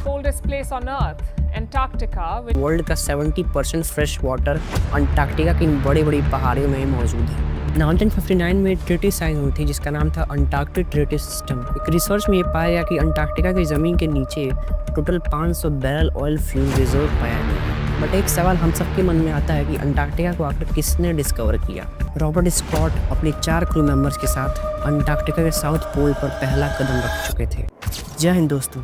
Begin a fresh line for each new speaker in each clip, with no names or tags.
coldest place on Earth, Antarctica.
World का 70% fresh water Antarctica की बड़ी बड़ी पहाड़ियों में मौजूद है। 1959 में ट्रीटी साइन हुई थी जिसका नाम था अंटार्कटिक ट्रीटी सिस्टम। एक रिसर्च में ये पाया गया कि अंटार्कटिका की ज़मीन के नीचे total 500 barrel oil fuel reserve पाया गया। बट एक सवाल हम सबके मन में आता है कि अंटार्कटिका को आखिर किसने डिस्कवर किया। रॉबर्ट स्कॉट अपने 4 क्रू मेंबर्स के साथ अंटार्कटिका के साउथ पोल पर पहला कदम रख चुके थे। जय हिंद दोस्तों।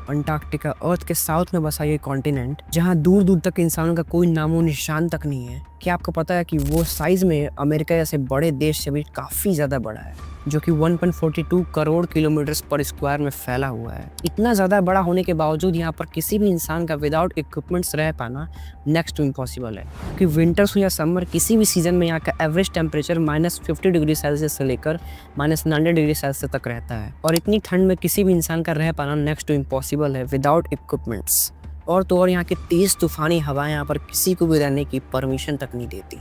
अंटार्कटिका अर्थ के साउथ में बसा ये कॉन्टिनेंट जहां दूर दूर तक इंसानों का कोई नामो निशान तक नहीं है। क्या आपको पता है कि वो साइज में अमेरिका जैसे बड़े देश से भी काफ़ी ज़्यादा बड़ा है, जो कि 1.42 करोड़ किलोमीटर पर स्क्वायर में फैला हुआ है। इतना ज़्यादा बड़ा होने के बावजूद यहाँ पर किसी भी इंसान का विदाउट इक्विपमेंट्स रह पाना नेक्स्ट टू इम्पॉसिबल है, क्योंकि विंटर्स हो या समर किसी भी सीजन में यहाँ का एवरेज टेम्परेचर -50 डिग्री सेल्सियस से लेकर -90 डिग्री सेल्सियस तक रहता है। और इतनी ठंड में किसी भी इंसान का रह पाना नेक्स्ट टू इम्पॉसिबल है विदाउट इक्विपमेंट्स। और तो और यहाँ की तेज़ तूफानी हवाएं यहाँ पर किसी को भी रहने की परमिशन तक नहीं देती।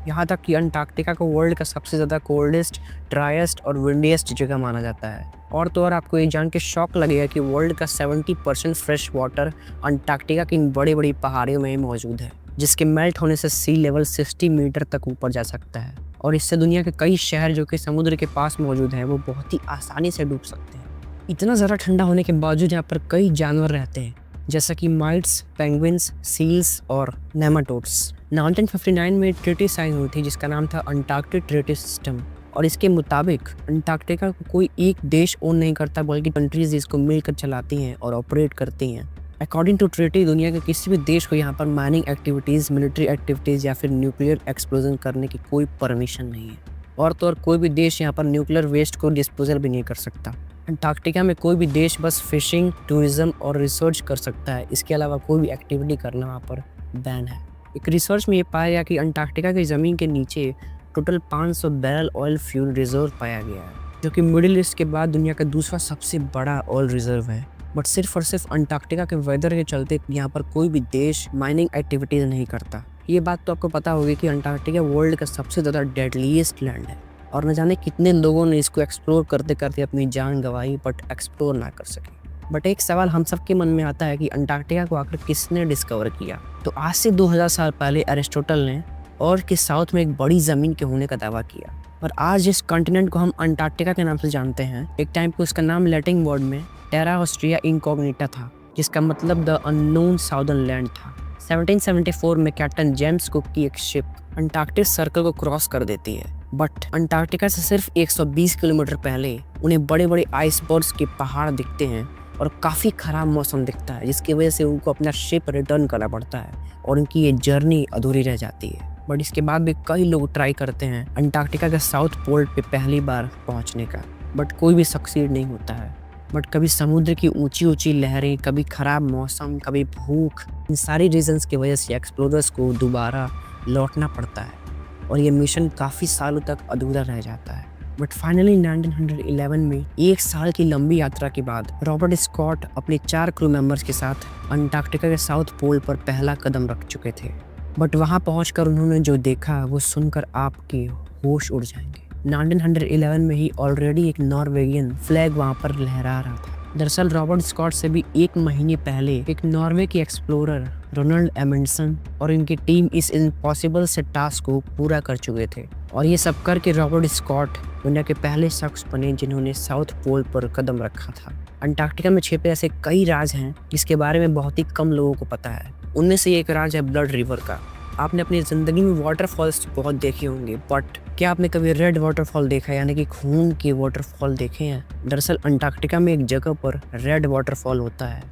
यहाँ तक कि अंटार्कटिका को वर्ल्ड का सबसे ज़्यादा कोल्डेस्ट, ड्राइएस्ट और विंडिएस्ट जगह माना जाता है। और तो और आपको ये जान के शौक लगेगा कि वर्ल्ड का 70% फ्रेश वाटर अंटार्कटिका की बड़ी बड़ी पहाड़ियों में मौजूद है, जिसके मेल्ट होने से सी लेवल 60 मीटर तक ऊपर जा सकता है। और इससे दुनिया के कई शहर जो कि समुद्र के पास मौजूद हैं वो बहुत ही आसानी से डूब सकते हैं। इतना ज़्यादा ठंडा होने के बावजूद यहाँ पर कई जानवर रहते हैं, जैसा कि माइट्स, पेंगुइन्स, सील्स और नेमाटोड्स। 1959 में ट्रीटी साइन हुई थी जिसका नाम था अंटार्कटिक ट्रीटी सिस्टम। और इसके मुताबिक अंटार्कटिका को कोई एक देश ओन नहीं करता, बल्कि कंट्रीज इसको मिलकर चलाती हैं और ऑपरेट करती हैं। अकॉर्डिंग टू ट्रीटी दुनिया के किसी भी देश को यहाँ पर माइनिंग एक्टिविटीज़, मिलिट्री एक्टिविटीज़ या फिर न्यूक्लियर एक्सप्लोजन करने की कोई परमिशन नहीं है। और तो और कोई भी देश यहाँ पर न्यूक्लियर वेस्ट को डिस्पोजल भी नहीं कर सकता। अंटार्कटिका में कोई भी देश बस फिशिंग, टूरिज्म और रिसर्च कर सकता है। इसके अलावा कोई भी एक्टिविटी करना वहाँ पर बैन है। एक रिसर्च में ये पाया गया कि अंटार्कटिका की ज़मीन के नीचे total 500 barrel oil fuel reserve पाया गया है, जो कि मिडिल ईस्ट के बाद दुनिया का दूसरा सबसे बड़ा ऑयल रिजर्व है। बट सिर्फ और सिर्फ अंटार्कटिका के वेदर के चलते यहाँ पर कोई भी देश माइनिंग एक्टिविटीज़ नहीं करता। ये बात तो आपको पता होगी कि अंटार्कटिका वर्ल्ड का सबसे ज़्यादा डेडलीस्ट लैंड है, और न जाने कितने लोगों ने इसको एक्सप्लोर करते करते अपनी जान गंवाई बट एक्सप्लोर ना कर सके। बट एक सवाल हम सबके मन में आता है कि अंटार्कटिका को आखिर किसने डिस्कवर किया। तो आज से 2000 साल पहले अरिस्टोटल ने अर्थ के साउथ में एक बड़ी ज़मीन के होने का दावा किया। और आज जिस कॉन्टिनेंट को हम अंटार्कटिका के नाम से जानते हैं, एक टाइम पे उसका नाम लैटिन वर्ड में टेरा ऑस्ट्रिया इनकॉग्निटा था, जिसका मतलब द अननोन साउदर्न लैंड था। 1774 में कैप्टन जेम्स कुक की एक शिप अंटार्कटिक सर्कल को क्रॉस कर देती है। बट अंटार्कटिका से सिर्फ 120 किलोमीटर पहले उन्हें बड़े बड़े आइसबर्ग्स के पहाड़ दिखते हैं और काफ़ी ख़राब मौसम दिखता है, जिसकी वजह से उनको अपना शिप रिटर्न करना पड़ता है और उनकी ये जर्नी अधूरी रह जाती है। बट इसके बाद भी कई लोग ट्राई करते हैं अंटार्कटिका के साउथ पोल पे पहली बार पहुंचने का, बट कोई भी सक्सीड नहीं होता है। बट कभी समुद्र की ऊंची ऊंची लहरें, कभी ख़राब मौसम, कभी भूख, इन सारी रीजंस की वजह से एक्सप्लोरर्स को दोबारा लौटना पड़ता है और ये मिशन काफ़ी सालों तक अधूरा रह जाता है। बट फाइनली 1911 में 1 साल की लंबी यात्रा के बाद रॉबर्ट स्कॉट अपने 4 क्रू मेंबर्स के साथ अंटार्कटिका के साउथ पोल पर पहला कदम रख चुके थे। बट वहाँ पहुंचकर उन्होंने जो देखा वो सुनकर आपके होश उड़ जाएंगे। 1911 में ही ऑलरेडी एक नॉर्वेगियन फ्लैग वहाँ पर लहरा रहा था। दरअसल रॉबर्ट स्कॉट से भी 1 महीने पहले एक नॉर्वे की एक्सप्लोरर रोनाल्ड एमंडसन और इनकी टीम इस इम्पॉसिबल से टास्क को पूरा कर चुके थे। और ये सब करके रॉबर्ट स्कॉट दुनिया के पहले शख्स बने जिन्होंने साउथ पोल पर कदम रखा था। अंटार्कटिका में छिपे ऐसे कई राज हैं जिसके बारे में बहुत ही कम लोगों को पता है। उनमें से एक राज है ब्लड रिवर का। आपने अपनी ज़िंदगी में वाटरफॉल्स बहुत देखे होंगे, बट क्या आपने कभी रेड वाटरफॉल देखा है, यानी कि खून के वाटरफॉल देखे हैं? दरअसल अंटार्कटिका में एक जगह पर रेड वाटरफॉल होता है,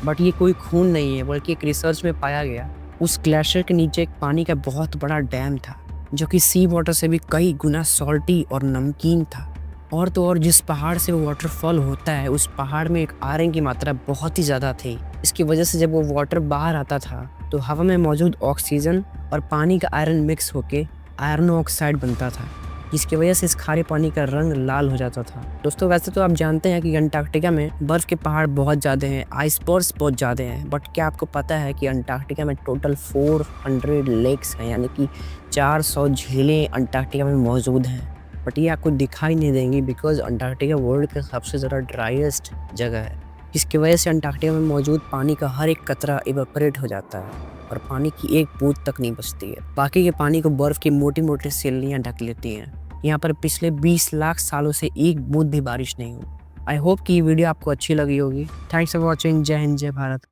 बट ये कोई खून नहीं है, बल्कि एक रिसर्च में पाया गया उस ग्लेशियर के नीचे एक पानी का बहुत बड़ा डैम था, जो कि सी वाटर से भी कई गुना सॉल्टी और नमकीन था। और तो और जिस पहाड़ से वो वाटरफॉल होता है, उस पहाड़ में एक आयरन की मात्रा बहुत ही ज़्यादा थी। इसकी वजह से जब वो वाटर बाहर आता था तो हवा में मौजूद ऑक्सीजन और पानी का आयरन मिक्स होके आयरन ऑक्साइड बनता था, जिसकी वजह से इस खारे पानी का रंग लाल हो जाता था। दोस्तों, वैसे तो आप जानते हैं कि अंटार्कटिका में बर्फ़ के पहाड़ बहुत ज़्यादा हैं, आइसबर्ग्स बहुत ज़्यादा हैं, बट क्या आपको पता है कि अंटार्कटिका में टोटल 400 लेक्स हैं, यानी कि 400 झीलें अंटार्कटिका में मौजूद हैं। बट ये आपको दिखाई नहीं देंगी बिकॉज अंटार्कटिका वर्ल्ड का सबसे ज़्यादा ड्राइएस्ट जगह है। जिसकी वजह से अंटार्कटिका में मौजूद पानी का हर एक कतरा इवेपोरेट हो जाता है और पानी की एक बूंद तक नहीं बचती है। बाकी के पानी को बर्फ की मोटी मोटी सिल्लियाँ ढक लेती हैं। यहाँ पर पिछले 20 लाख सालों से एक बूंद भी बारिश नहीं हुई। आई होप कि ये वीडियो आपको अच्छी लगी होगी। Thanks for watching. जय हिंद, जय भारत।